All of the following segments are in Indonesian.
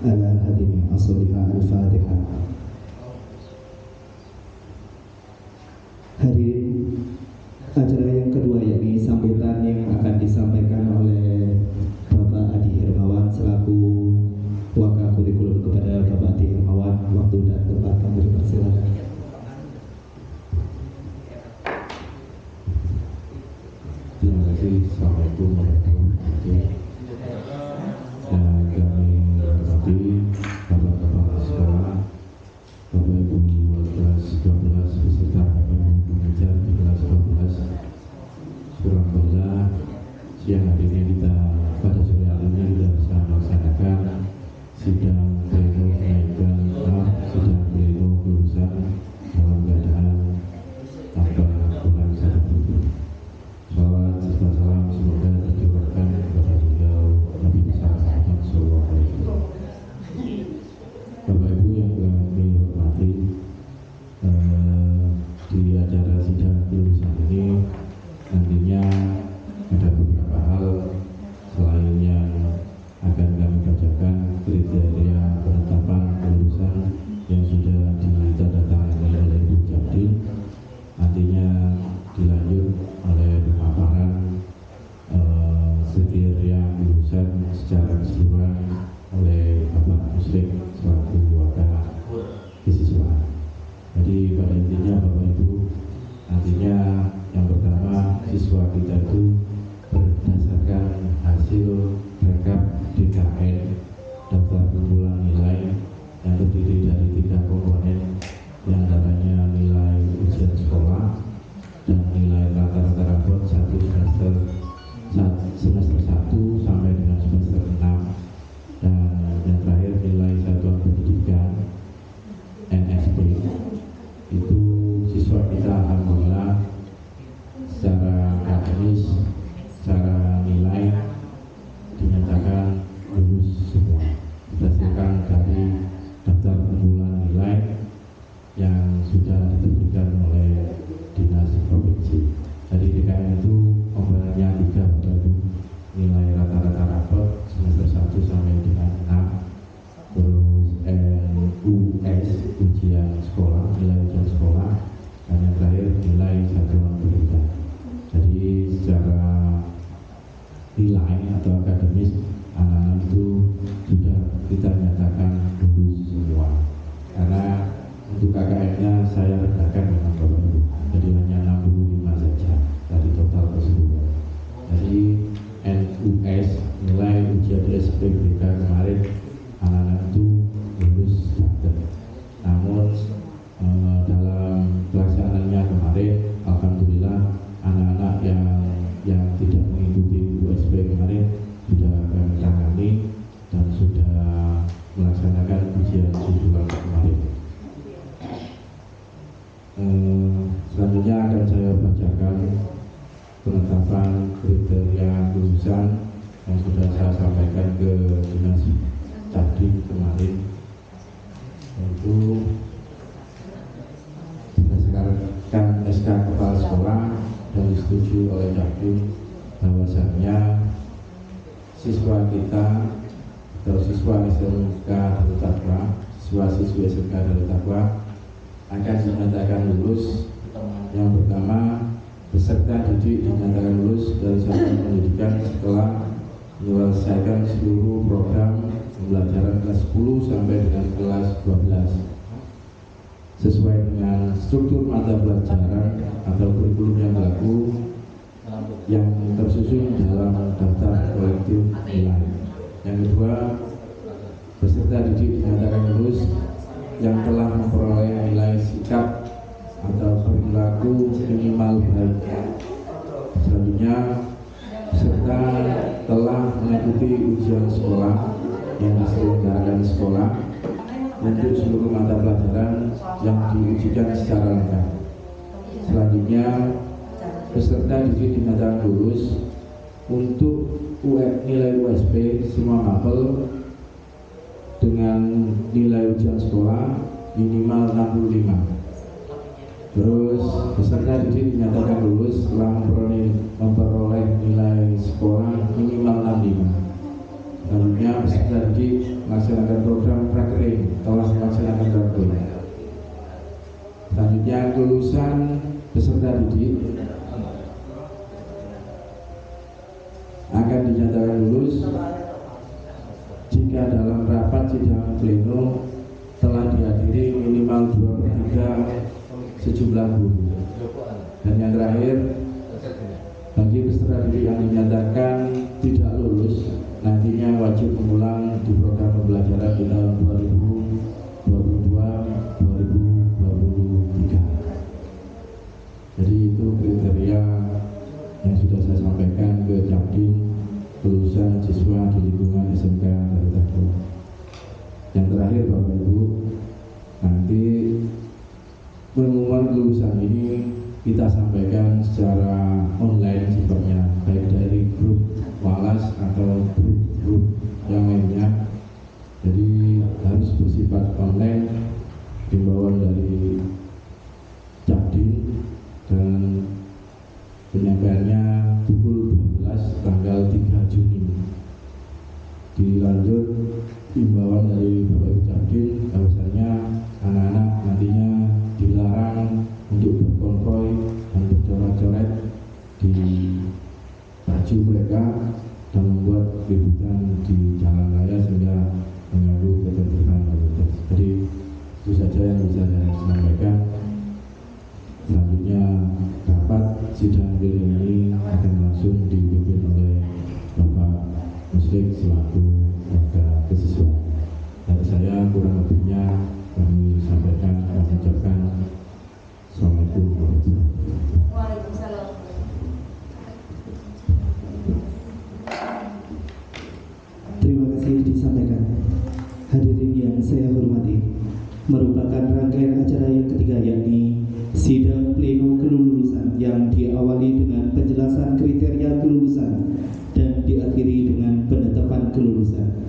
ala hadini asliha al-Fatihah. Hadirin, acara yang kedua yakni sambutan yang akan disampaikan oleh Bapak Adi Hermawan selaku Waka Kurikulum. Kepada Bapak Adi Hermawan, waktu dan tempat kami dipersilakan. Terima kasih. Assalamualaikum warahmatullahi wabarakatuh. Dan kami hormati Bapak Kepala Sekolah, Bapak Ibu kelas 12 beserta Bapak Ibu pengajar di kelas 12 Surabaya. Siang hari ini kita pada sore hari ini kita bisa melaksanakan sidang pleno kenaikan sidang pleno lulusan dalam keadaan tanpa kurang satu pun. Salawat serta salam semoga tercurahkan kepada beliau Nabi besar Muhammad SAW. Bapak Ibu yang kami hormati, di acara sidang lulusan ini nantinya ada beberapa hal selain yang akan kami bacakan kriteria penetapan lulusan yang sudah ditandatangani oleh Ibu Jamdil. Nantinya dilanjut oleh pemaparan kriteria lulusan secara keseluruhan oleh Bapak Muslim selaku wakil siswa. Jadi pada intinya Bapak Ibu, nantinya yang pertama siswa kita itu berdasarkan hasil rekap DKN daftar kumpulan nilai yang terdiri dari 3 komponen, yang antaranya nilai ujian sekolah dan nilai rata-rata rapot 1 semester 1 sampai dengan semester 6, dan yang terakhir nilai satuan pendidikan NSP. Itu siswa kita alhamdulillah secara akademis, secara nilai dinyatakan lulus semua berdasarkan dari daftar kumpulan nilai yang sudah diterbitkan oleh Dinas Provinsi. Jadi DKN itu komponennya 3, yaitu nilai rata-rata rapot semester 1 sampai dengan 6, terus NUS ujian sekolah, nilai ujian sekolah, dan yang terakhir nilai satuan pendidikan. Jadi secara nilai atau akademis anak-anak itu sudah kita nyatakan lulus semua. Karena untuk KKN-nya saya rendahkan memang Bapak Ibu, jadi hanya 65 saja dari total keseluruhan. Jadi NUS nilai ujian SPBK kemarin anak-anak itu lulus banget. Namun dalam pelaksanaannya kemarin alhamdulillah anak-anak yang tidak mengikuti USP kemarin sudah kami tangani dan sudah melaksanakan ujian susulan kemarin. Selanjutnya akan saya bacakan penetapan kriteria lulusan yang sudah saya sampaikan ke Dinas Cadik kemarin, yaitu berdasarkan SK Kepala Sekolah dan disetujui oleh Cadik bahwasannya siswa kita atau siswa SMK Darut Taqwa, siswa-siswi SMK Darut Taqwa akan dinyatakan lulus. Yang pertama, peserta didik dinyatakan lulus dari satuan pendidikan setelah menyelesaikan seluruh program pembelajaran kelas 10 sampai dengan kelas 12 sesuai dengan struktur mata pelajaran atau kurikulum yang berlaku yang tersusun dalam daftar kolektif nilai. Yang kedua, peserta didik dinyatakan lulus yang telah memperoleh nilai sikap atau perilaku minimal baik. Selanjutnya, peserta telah mengikuti ujian sekolah yang diselenggarakan sekolah untuk seluruh mata pelajaran yang diujikan secara lengkap. Selanjutnya, peserta didik dinyatakan lulus untuk nilai USP semua mapel dengan nilai ujian sekolah minimal 65. Terus peserta didik dinyatakan lulus setelah memperoleh nilai sekolah minimal 65. Selanjutnya peserta didik melaksanakan program prakerja, telah melaksanakan prakerja. Selanjutnya kelulusan peserta didik akan dinyatakan lulus jika dalam rapat sidang pleno telah dihadiri minimal 2/3 sejumlah guru. Dan yang terakhir, bagi peserta didik yang dinyatakan tidak lulus nantinya wajib mengulang di program pembelajaran di tahun 2022-2023. Jadi itu kriteria yang sudah saya sampaikan ke Capdim kelulusan siswa di lingkungan SMK Barutado. Yang terakhir Bapak Ibu, nanti pengumuman kelulusan ini kita sampaikan secara online sifatnya, baik dari grup Walas atau grup yang lainnya. Jadi harus bersifat online, himbauan dari Capdim, dan penyampaiannya pukul 12 tanggal 3 Juni. Dilanjut himbauan dari Bapak Ibu Capdim, bahwasanya anak-anak nantinya dilarang untuk berkonvoy dan bercoret-coret di baju mereka dan membuat keributan di jalan raya sehingga mengganggu ketertiban lalu lintas. Jadi itu saja yang bisa saya sampaikan. Selanjutnya rapat sidang pleno ini akan langsung dipimpin oleh Bapak Muslik selaku warga kesiswaan. Dari saya kurang lebihnya kami sampaikan dan mengucapkan Assalamualaikum warahmatullahi wabarakatuh. Waalaikumsalam. Terima kasih disampaikan. Hadirin yang saya hormati, merupakan rangkaian acara yang ketiga yakni sidang pleno kelulusan yang diawali dengan penjelasan kriteria kelulusan dan diakhiri dengan penetapan kelulusan.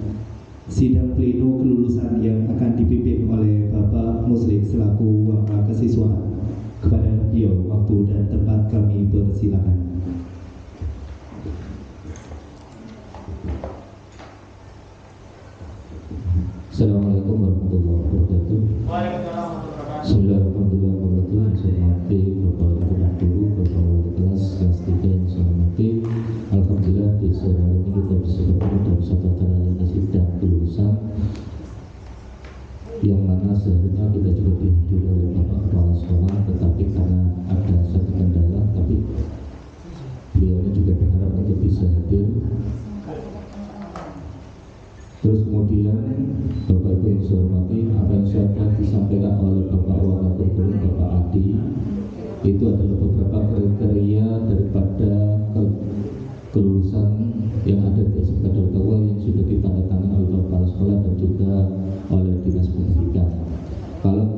Sidang pleno kelulusan yang akan dipimpin oleh Bapak Muslik selaku wakil kesiswaan. Kepada beliau waktu dan tempat kami persilakan. Assalamualaikum warahmatullahi wabarakatuh. Bismillahirrahmanirrahim. Yang saya hormati Bapak Guru, Bapak Wali kelas 3 yang saya hormati. Alhamdulillah di sore hari ini kita bisa bertemu dalam satu acara yang sidang kelulusan, yang mana seharusnya kita juga dihadiri oleh Bapak Kepala Sekolah, tetapi karena ada satu kendala, tapi beliau juga berharap untuk bisa hadir. Terus kemudian Bapak Ibu yang saya hormati, apa yang sudah disampaikan oleh Bapak Wakapolri, Bapak Adi, itu adalah beberapa kriteria daripada kelulusan yang ada di SMK Barutado yang sudah ditandatangani oleh Bapak Kepala Sekolah dan juga oleh Dinas Pendidikan. Kalau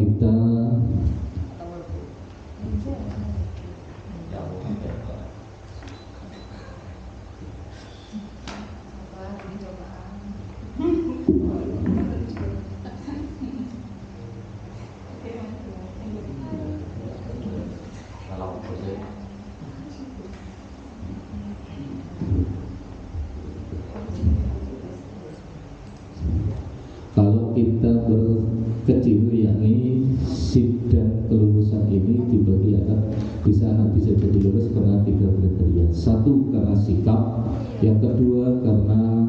kita berkecil, yakni sidang kelulusan ini dibagi akan bisa jadi lulus karena 3 kriteria. 1 karena sikap, yang kedua karena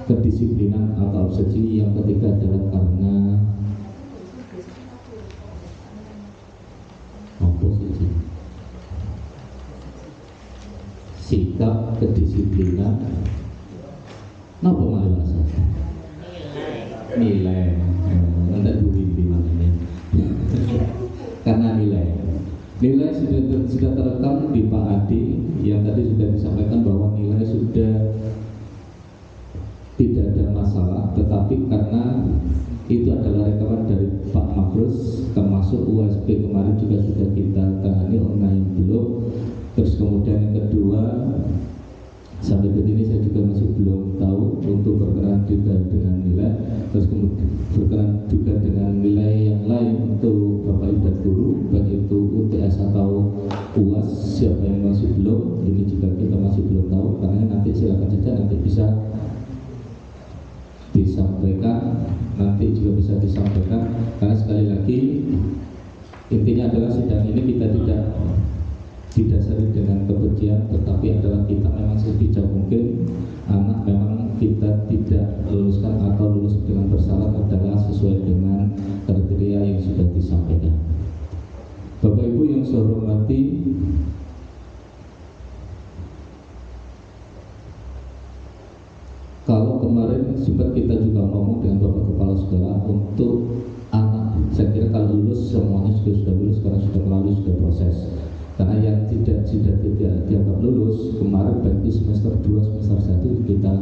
kedisiplinan atau obsesi, yang ketiga adalah karena oposisi. Sikap, kedisiplinan, napa malah nilai, nanti pimpinan ini karena nilai sudah terekam di Pak Adi yang tadi sudah disampaikan bahwa nilai sudah tidak ada masalah, tetapi karena itu adalah rekaman dari Pak Makrus, termasuk USB kemarin juga sudah kita tangani, online belum. Terus kemudian yang kedua, sampai detik ini saya juga masih belum tahu untuk berkenan juga dengan nilai, terus kemudian berkenan juga dengan nilai yang lain untuk Bapak Ibu dan Guru, baik itu UTS atau UAS, siapa yang masih belum, ini juga kita masih belum tahu, karena nanti silakan saja nanti bisa disampaikan kemarin sempat kita juga ngomong dengan Bapak Kepala Sekolah untuk anak, saya kira kalau lulus semuanya sudah lulus, sekarang sudah melalui sudah proses. Karena yang tidak dianggap lulus kemarin baik itu semester 2, semester 1 kita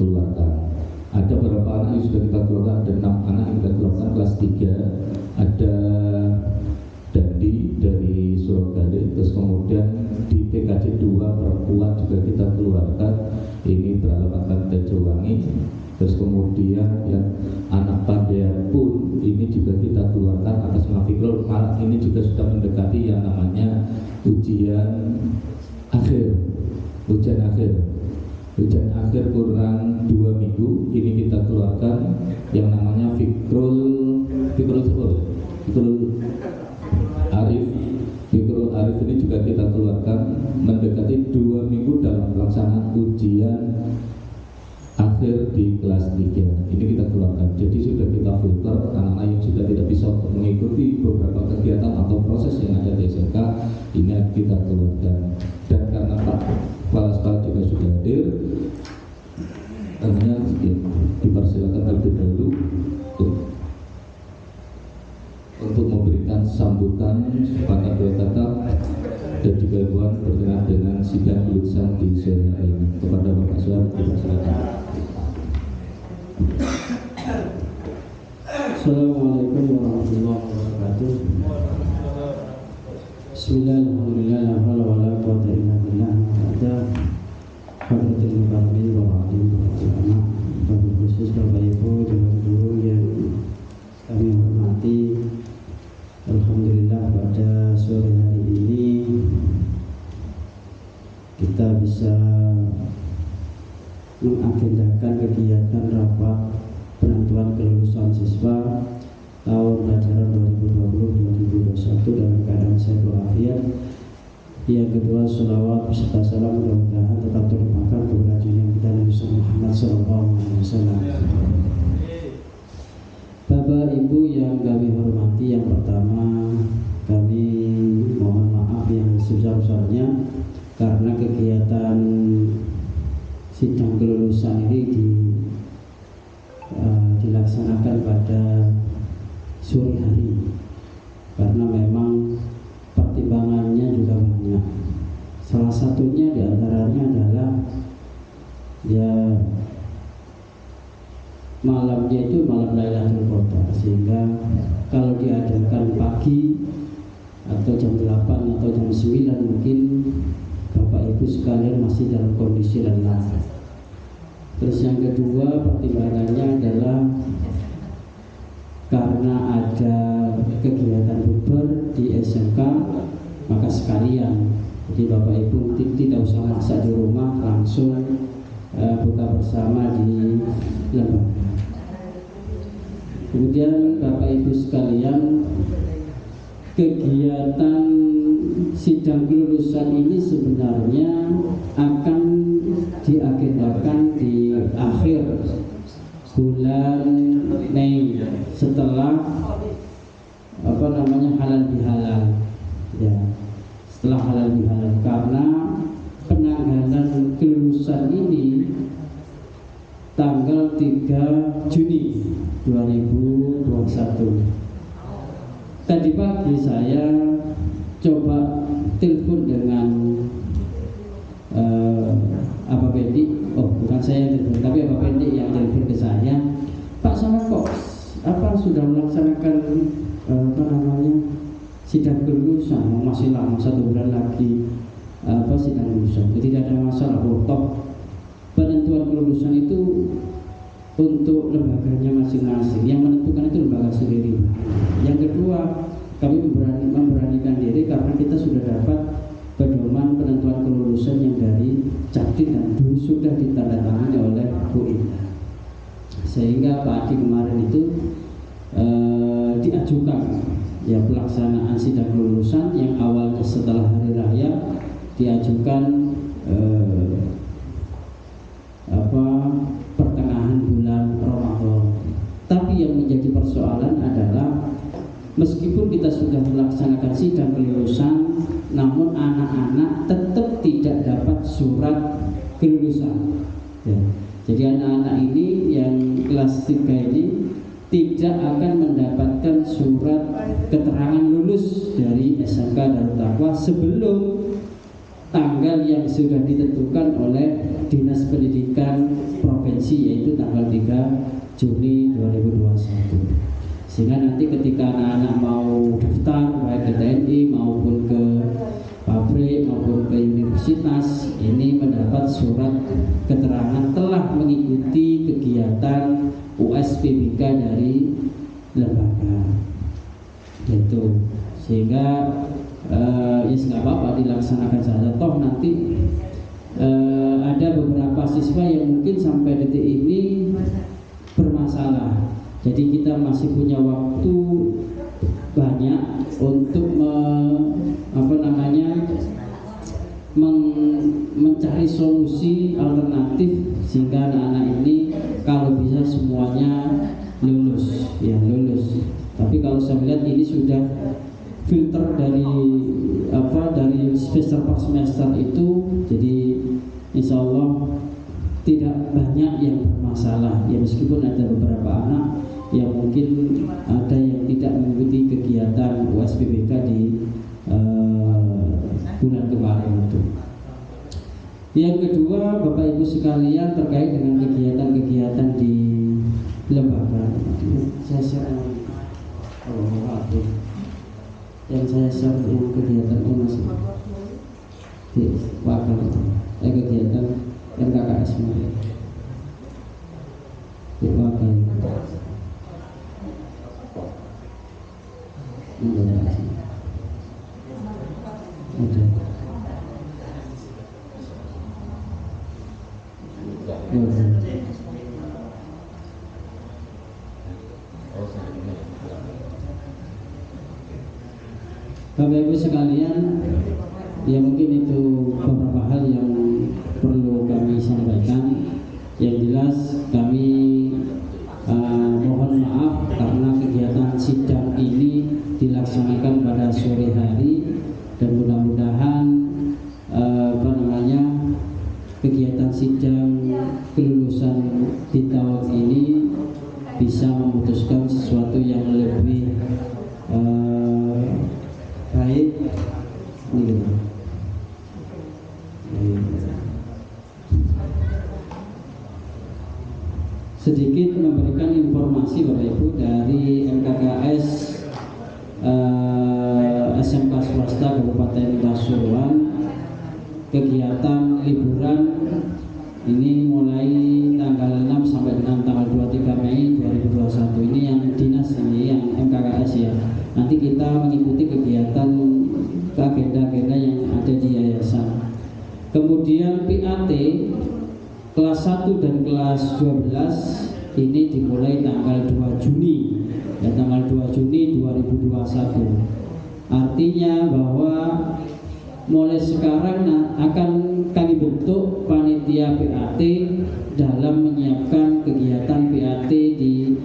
keluarkan. Ada beberapa anak yang sudah kita keluarkan, ada 6 anak yang kita keluarkan kelas 3. Ada Dandi dari Surabaya, terus kemudian di PKJ 2 perempuan juga kita keluarkan, ini beralamatkan Tejowangi. Terus kemudian yang anak Pandean pun ini juga kita keluarkan atas nama Fikrul. Malah ini juga sudah mendekati yang namanya ujian akhir. Ujian akhir kurang 2 minggu ini kita keluarkan yang namanya Fikrul Arif ini juga kita keluarkan mendekati 2 minggu dalam pelaksanaan ujian akhir di kelas 3 ini kita keluarkan. Jadi sudah kita filter anak-anak yang sudah tidak bisa mengikuti beberapa kegiatan atau proses yang ada di SMK, ini kita keluarkan. Dan karena Pak Kepala Sekolah juga sudah hadir, tentunya dipersilakan terlebih dahulu untuk memberikan sambutan sepatah dua kata dan juga himbawan berkenaan dengan sidang kelulusan di sore hari ini. Kepada Bapak Suar, dipersilakan. Assalamualaikum warahmatullahi wabarakatuh. Bismillahirrahmanirrahim. La haula wala quwwata illa billah. Hadratul mukarramin wa rahmatullahi wa barakatuh. Khusus Bapak Ibu dan guru yang kami hormati, alhamdulillah pada sore hari ini kita bisa mengagendakan kegiatan rapat penentuan kelulusan siswa tahun pelajaran 2020-2021 dalam keadaan sehat walafiat. Yang kedua, sholawat beserta salam mudah-mudahan tetap terlimpahkan kepada junjungan kita Nabi Muhammad SAW. Bapak Ibu yang kami hormati, yang pertama kami mohon maaf yang sebesar-besarnya karena kegiatan sidang kelulusan ini dilaksanakan pada sore hari karena memang pertimbangannya juga banyak. Salah satunya diantaranya adalah ya malamnya itu malam Lailatul Qadar, sehingga kalau diadakan pagi atau jam 8 atau jam 9 mungkin Bapak Ibu sekalian masih dalam kondisi lelah. Terus yang kedua pertimbangannya adalah karena ada kegiatan bukber di SMK, maka sekalian jadi Bapak Ibu tidak usah masak di rumah, langsung buka bersama di lembaga. Kemudian Bapak Ibu sekalian, kegiatan sidang kelulusan ini sebenarnya akan diagendakan di akhir bulan Mei setelah halal bihalal ya, setelah halal bihalal, karena penanggalan kelulusan ini tanggal 3 Juni 2021. Tadi pagi saya coba telepon dengan Apa Pendi, bukan saya yang telepon, tapi Apa Pendi yang telepon ke saya. Pak, sama kok sudah melaksanakan sidang kelulusan, masih lama 1 bulan lagi sidang kelulusan. Tidak ada masalah. Toh penentuan kelulusan itu untuk lembaganya masing-masing, yang menentukan itu lembaga sendiri. Yang kedua, kami memberanikan diri karena kita sudah dapat pedoman penentuan kelulusan yang dari Capti dan sudah ditandatangani oleh Bu Indah, sehingga pagi kemarin itu diajukan ya pelaksanaan sidang kelulusan yang awalnya setelah hari raya diajukan pertengahan bulan Ramadan. Tapi yang menjadi persoalan adalah meskipun kita sudah melaksanakan sidang kelulusan, namun anak-anak tetap tidak dapat surat kelulusan ya. Jadi anak-anak ini kelas 3 ini tidak akan mendapatkan surat keterangan lulus dari SMK Darut Taqwa sebelum tanggal yang sudah ditentukan oleh Dinas Pendidikan Provinsi, yaitu tanggal 3 Juni 2021. Sehingga nanti ketika anak-anak mau daftar baik ke TNI maupun ke pabrik maupun ke universitas, ini mendapat surat keterangan telah mengikuti kegiatan USPBK dari lembaga gitu. Sehingga ya nggak apa-apa dilaksanakan saja, toh nanti ada beberapa siswa yang mungkin sampai detik ini bermasalah. Jadi kita masih punya waktu banyak untuk mencari solusi alternatif sehingga anak-anak ini kalau bisa semuanya lulus, ya lulus. Tapi kalau saya lihat ini sudah filter dari semester per semester itu, jadi insya Allah tidak banyak yang bermasalah. Ya meskipun ada beberapa anak yang mungkin ada yang tidak mengikuti kegiatan USPBK di bulan kemarin itu. Yang kedua, Bapak Ibu sekalian, terkait dengan kegiatan-kegiatan di lembaga. Saya share yang saya share yang kegiatan UNAS di wakil kegiatan MKKS di wakil. Bapak Ibu sekalian, ya mungkin itu beberapa hal yang perlu kami sampaikan. Yang jelas kami mohon maaf karena kegiatan sidang ini dilaksanakan pada sore hari, dan mudah-mudahan kegiatan sidang kelulusan di tahun ini bisa memutuskan sesuatu yang lebih baik. Sedikit memberikan informasi Bapak Ibu dari MKKS SMK swasta Kabupaten Pasuruan. Kegiatan liburan ini mulai tanggal 6 sampai dengan tanggal 23 Mei 2021 ini yang dinas ini, yang MKKS ya. Nanti kita mengikuti kegiatan agenda-agenda yang ada di yayasan. Kemudian PAT kelas 1 dan kelas 12 ini dimulai tanggal 2 Juni ya, tanggal 2 Juni 2021. Artinya bahwa mulai sekarang akan kami bentuk panitia PAT dalam menyiapkan kegiatan PAT di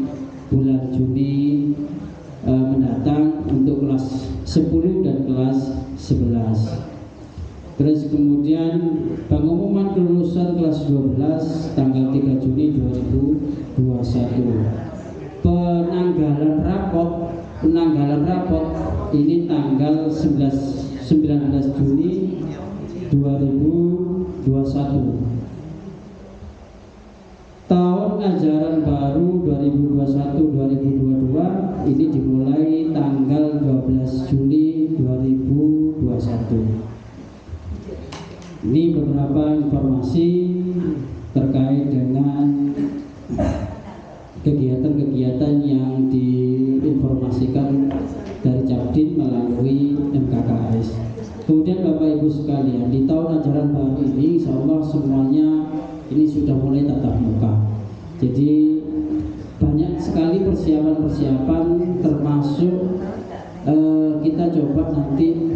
bulan Juni mendatang untuk kelas 10 dan kelas 11. Terus kemudian pengumuman kelulusan kelas 12 tanggal 3 Juni 2021. Penanggalan rapot ini tanggal 19 Juni 2021. Tahun ajaran baru 2021-2022 ini dimulai tanggal 12 Juli 2021. Ini beberapa informasi terkait dengan kegiatan-kegiatan yang diinformasikan dari Capdin melalui MKKS. Kemudian Bapak Ibu sekalian, di tahun ajaran baru ini insya Allah semuanya ini sudah mulai tatap muka. Jadi banyak sekali persiapan-persiapan, termasuk kita coba nanti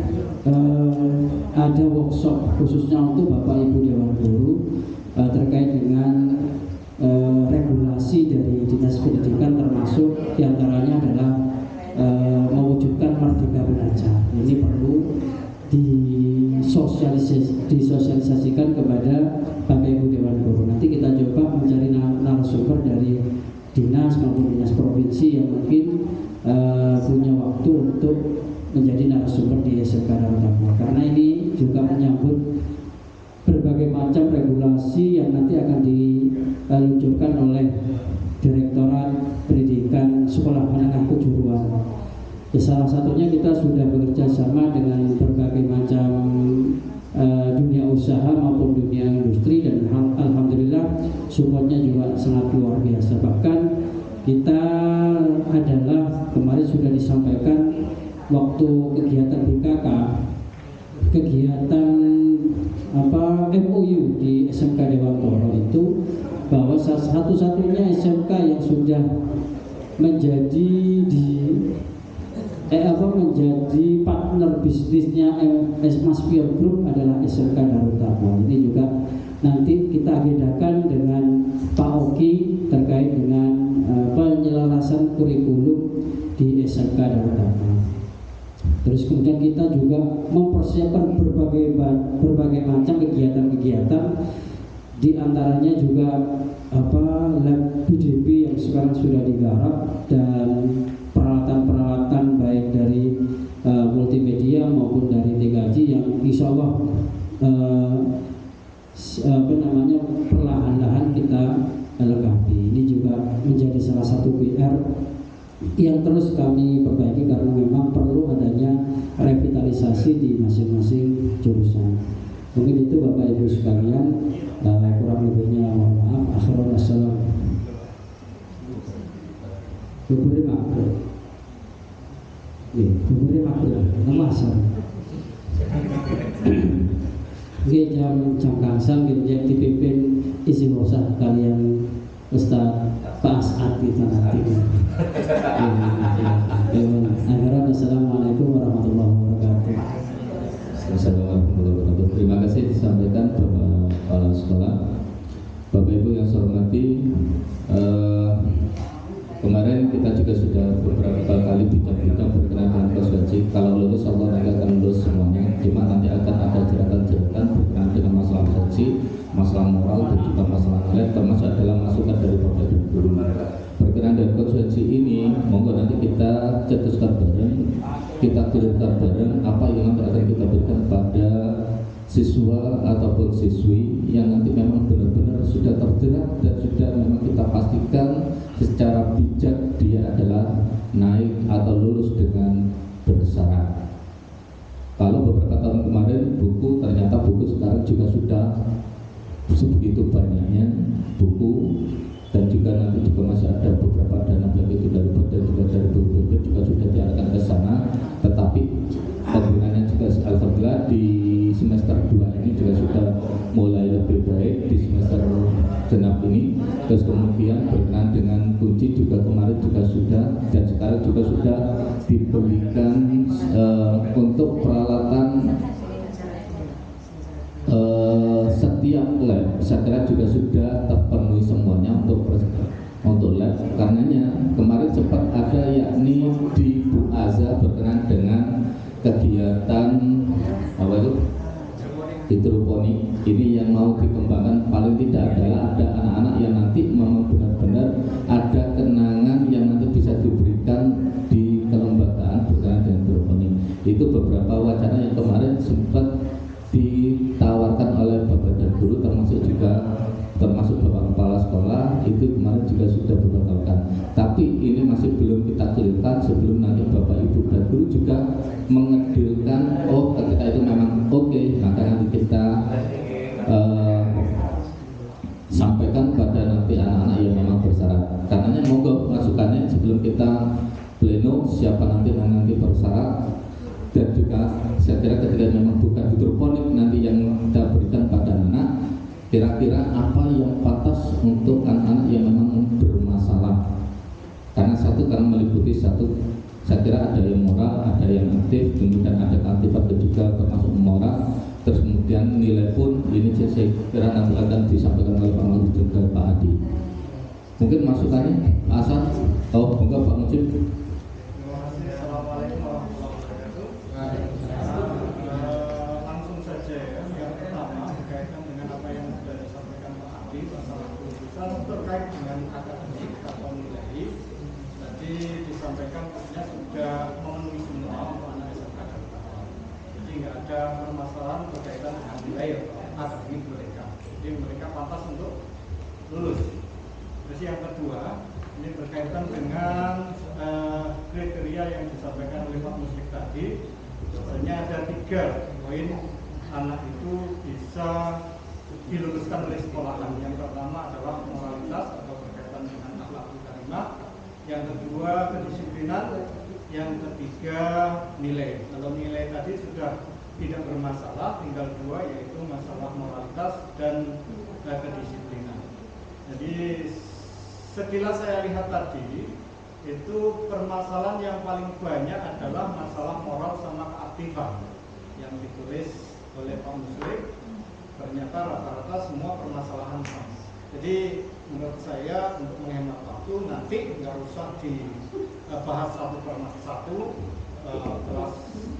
ada workshop khususnya untuk Bapak Ibu Dewan Guru terkait dengan regulasi dari Dinas Pendidikan, termasuk diantaranya adalah mewujudkan Merdeka Belajar. Ini perlu disosialisasikan kepada Bapak Ibu Dewan Guru. Nanti kita coba mencari narasumber dari dinas maupun dinas provinsi yang mungkin punya waktu untuk menjadi narasumber di SMK Darut Taqwa, karena ini juga menyambut berbagai macam regulasi yang nanti akan diluncurkan oleh Direktorat Pendidikan Sekolah Menengah Kejuruan. Ya, salah satunya kita sudah bekerja sama dengan berbagai macam dunia usaha maupun dunia industri, dan alhamdulillah supportnya juga sangat luar biasa. Bahkan kita adalah kemarin sudah disampaikan waktu kegiatan BKK, kegiatan MOU di SMK Dewantoro itu, bahwa satu-satunya SMK yang sudah menjadi menjadi partner bisnisnya Maspion Group adalah SMK Darut Taqwa. Ini juga nanti kita agendakan dengan Pak Oki terkait dengan penyelarasan kurikulum di SMK Darut Taqwa. Terus kemudian kita juga mempersiapkan berbagai macam kegiatan-kegiatan, di antaranya juga lab PDB yang sekarang sudah digarap, dan peralatan-peralatan baik dari multimedia maupun dari TKJ yang insya Allah perlahan-lahan kita lengkapi. Ini juga menjadi salah satu PR yang terus kami perbaiki, karena memang perlu adanya revitalisasi di masing-masing jurusan. Mungkin itu Bapak Ibu sekalian, kurang lebihnya mohon maaf. Akhirul assalam. Buburi makro, buburi makro, nemasan. Jam kangsang yang dipimpin isi bosah kalian Ustaz Pak As'ad kita nanti. Assalamualaikum warahmatullahi wabarakatuh. Assalamualaikum warahmatullahi wabarakatuh. Terima kasih disampaikan Bapak Kepala Sekolah. Bapak Ibu yang saya hormati, kemarin kita juga sudah beberapa kali bincang-bincang berkenaan dengan konsekuensi. Kalau lulus Allah nanti akan lulus semuanya. Cuma nanti akan ada jeratan-jeratan berkenaan dengan masalah konsekuensi, masalah moral, dan juga masalah nilai, termasuk adalah masukan dari Bapak Ibu guru. Berkenaan dengan konsekuensi ini, monggo nanti kita cetuskan bareng, kita clearkan bareng apa yang nanti akan kita berikan pada siswa ataupun siswi yang nanti memang benar-benar sudah terjerat dan sudah memang kita pastikan secara bijak dia adalah naik atau lulus dengan bersyarat. Kalau beberapa tahun kemarin buku, ternyata buku sekarang juga sudah sebegitu banyaknya buku, dan juga nanti juga masih ada beberapa dana baik itu dari BOD dan juga dari BPP juga sudah diarahkan ke sana. Tetapi penggunaannya juga alhamdulillah di semester 2 ini juga sudah mulai lebih baik di semester genap ini. Terus kemudian berkenaan dengan kunci juga kemarin juga sudah, dan sekarang juga sudah diberikan untuk peralatan setiap lab. Saya kira juga sudah terpenuhi semuanya untuk lab. Karenanya kemarin sempat ada yakni di Bu Aza berkenaan dengan kegiatan apa itu hidroponik. Ini yang mau dikembangkan paling tidak adalah ada anak-anak yang nanti memang benar-benar ada kenangan yang nanti bisa diberikan di kelembagaan berkenaan dengan hidroponik. Itu beberapa wacana yang kemarin sempat ditawarkan oleh Bapak dan Guru, termasuk Bapak Kepala Sekolah, itu kemarin juga sudah dibatalkan. Tapi ini masih belum kita clearkan sebelum nanti Bapak Ibu dan Guru juga mengedilkan, oh ketika itu memang oke, maka nanti kita sampaikan pada nanti anak-anak yang memang bersyarat. Karenanya monggo masukannya sebelum kita pleno siapa nanti yang nanti bersyarat. Dan juga saya kira ketika memang bukan hidroponik nanti yang kita berikan pada anak, kira-kira apa yang pantas untuk anak-anak yang memang bermasalah. Karena karena meliputi satu, saya kira ada yang moral, ada yang aktif, kemudian ada aktifat juga termasuk moral. Terus kemudian nilai pun ini saya kira nanti akan disampaikan oleh Pak Mujib juga Pak Adi. Mungkin masukannya Pak Hasan, enggak Pak Mujib. Terkait dengan akademik atau nilai, tadi disampaikan maksudnya sudah memenuhi semua untuk anak SMK dan PAUD. Jadi nggak ada permasalahan berkaitan dengan nilai akademik mereka. Jadi mereka pantas untuk lulus. Terus yang kedua, ini berkaitan dengan kriteria yang disampaikan oleh Pak Muslik tadi. Sebenarnya ada 3 poin anak itu bisa diluluskan oleh sekolahan. Yang pertama adalah moralitas atau berkaitan dengan akhlakul karimah. Yang kedua kedisiplinan. Yang ketiga nilai. Kalau nilai tadi sudah tidak bermasalah, tinggal 2 yaitu masalah moralitas dan kedisiplinan. Jadi sekilas saya lihat tadi itu permasalahan yang paling banyak adalah masalah moral sama keaktifan yang ditulis oleh Pak Muslik. Ternyata rata-rata semua permasalahan sama. Jadi menurut saya untuk menghemat waktu nanti nggak usah dibahas satu per satu, kelas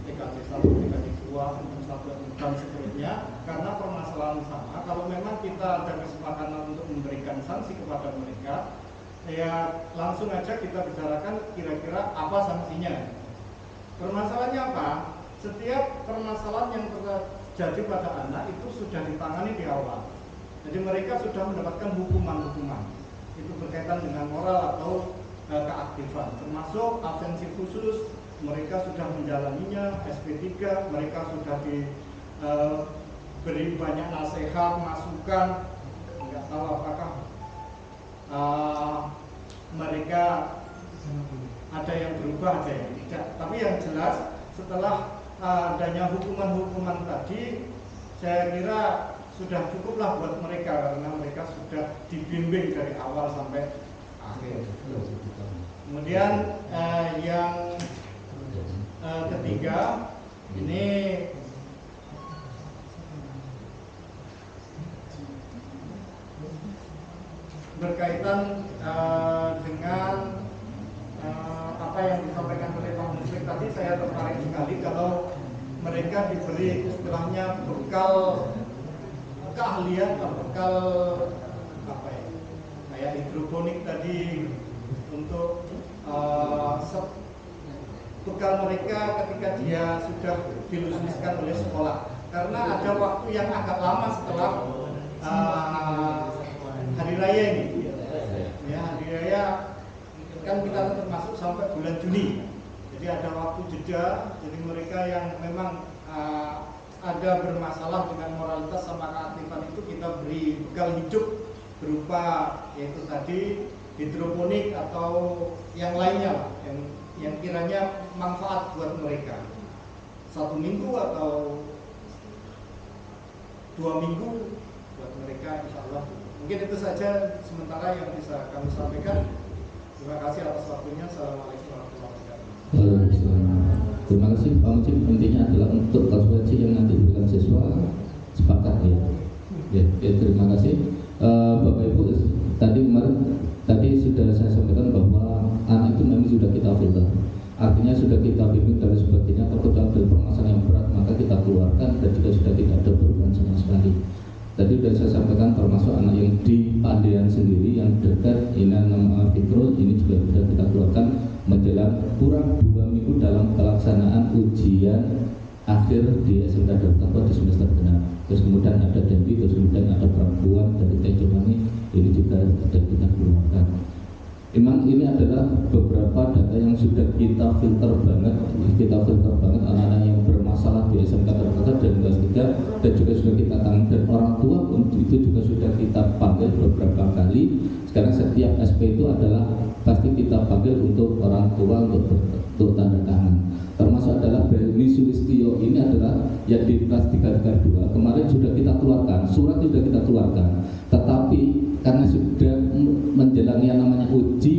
TKJ 1, TKJ 2, dan seterusnya, karena permasalahan sama. Kalau memang kita ada kesepakatan untuk memberikan sanksi kepada mereka, ya langsung aja kita bicarakan kira-kira apa sanksinya. Permasalahannya apa? Setiap permasalahan yang terjadi pada anak itu sudah ditangani di awal. Jadi mereka sudah mendapatkan hukuman-hukuman. Itu berkaitan dengan moral atau keaktifan. Termasuk absensi khusus, mereka sudah menjalaninya, SP3, mereka sudah diberi banyak nasihat, masukan. Nggak tahu apakah mereka ada yang berubah, ada yang tidak. Tapi yang jelas setelah adanya hukuman-hukuman tadi, saya kira sudah cukuplah buat mereka karena mereka sudah dibimbing dari awal sampai akhir. Kemudian yang ketiga ini berkaitan dengan apa yang disampaikan oleh Pak Muslik tadi. Saya tertarik sekali kalau mereka diberi istilahnya bekal keahlian atau bekal apa ya, kayak hidroponik tadi untuk bekal mereka ketika dia sudah diluluskan oleh sekolah. Karena ada waktu yang agak lama setelah hari raya ini. Ya, hari raya kan kita tetap masuk sampai bulan Juni. Jadi ada waktu jeda. Jadi mereka yang memang ada bermasalah dengan moralitas sama keaktifan itu kita beri bekal hidup berupa yaitu tadi hidroponik atau yang lainnya lah, yang kiranya manfaat buat mereka. 1 minggu atau 2 minggu buat mereka, insya Allah. Mungkin itu saja sementara yang bisa kami sampaikan. Terima kasih atas waktunya. Assalamualaikum warahmatullahi wabarakatuh. Terima kasih Pak Mucik. Intinya adalah untuk konsekuensi yang nanti diberikan siswa sepakat ya. Terima kasih Bapak Ibu. Tadi sudah saya sampaikan bahwa anak itu memang sudah kita filter. Artinya sudah kita bimbing dan sebagainya. Ketika ada permasalahan yang berat maka kita keluarkan dan juga sudah tidak ada perubahan sama sekali. Tadi sudah saya sampaikan termasuk anak yang di Pandean sendiri yang dekat nama Fitrul ini juga sudah kita keluarkan menjelang kurang 2 minggu dalam pelaksanaan ujian akhir di SMK Darut Taqwa di semester genap. Terus kemudian ada Dendi, terus kemudian ada perempuan dari Tejomani, ini juga sudah kita keluarkan. Memang ini adalah beberapa data yang sudah kita filter banget anak-anak yang bermasalah di SMK Darut Taqwa dan kelas 3 dan juga sudah kita tangani, dan orang tua pun itu juga sudah kita panggil beberapa kali. Sekarang setiap SP itu adalah pasti kita panggil untuk orang tua untuk tanda tangan. Termasuk adalah Belmi Sulistio, ini adalah yang di kelas 3-2. Kemarin sudah kita keluarkan, surat sudah kita keluarkan. Tetapi karena sudah menjelang yang namanya ujian